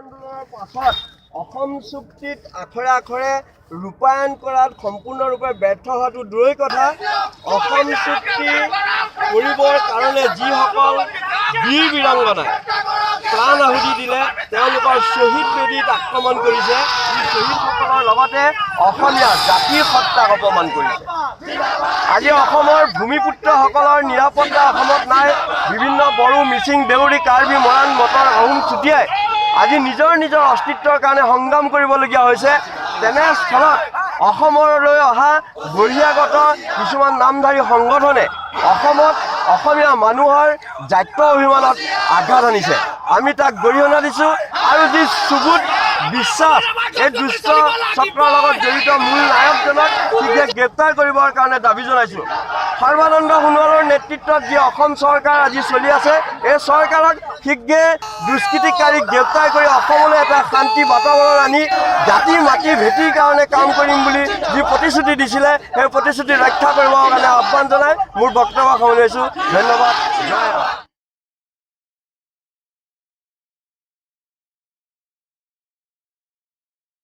আন্দোলনৰ পাছত অসম চুক্তিত আখৰে আখৰে ৰূপায়ণ কৰাত সম্পূৰ্ণৰূপে ব্যৰ্থ হোৱাটো দূৰৈৰ কথা, অসম চুক্তি কৰিবৰ কাৰণে যিসকল বীৰ বীৰাংগনাই প্ৰাণ আহুতি দিলে তেওঁলোকৰ শ্বহীদ বেদীত আক্ৰমণ কৰিছে, এই শ্বহীদসকলৰ লগতে অসমীয়া জাতিৰ সত্তাক অপমান কৰিছে। আজি অসমৰ ভূমিপুত্ৰসকলৰ নিৰাপত্তা অসমত নাই। বিভিন্ন বড়ো, মিচিং, দেউৰী, কাৰ্বি, মৰাণ, মটৰ, আহোম, চুতীয়াই আজি নিজৰ নিজৰ অস্তিত্বৰ কাৰণে সংগ্ৰাম কৰিবলগীয়া হৈছে। তেনেস্থলত অসমলৈ অহা বহিৰাগত কিছুমান নামধাৰী সংগঠনে অসমত অসমীয়া মানুহৰ জাতীয় অভিমানত আঘাত আনিছে। আমি তাক গৰিহণা দিছোঁ আৰু যি সুবোধ বিশ্বাস এই দুষ্ট চক্ৰৰ লগত জড়িত মূল নায়কজনক শীঘ্ৰে গ্ৰেপ্তাৰ কৰিবৰ কাৰণে দাবী জনাইছোঁ। সৰ্বানন্দ সোণোৱালৰ নেতৃত্বত যি অসম চৰকাৰ আজি চলি আছে, এই চৰকাৰক শীঘ্ৰে দুষ্কৃতিকাৰীক গ্ৰেপ্তাৰ কৰি অসমলৈ এটা শান্তি বাতাবৰণ আনি জাতি মাটি ভেটিৰ কাৰণে কাম কৰিম বুলি যি প্ৰতিশ্ৰুতি দিছিলে, সেই প্ৰতিশ্ৰুতি ৰক্ষা কৰিবৰ কাৰণে আহ্বান জনাই মোৰ বক্তব্য সামৰিছোঁ। ধন্যবাদ। জয়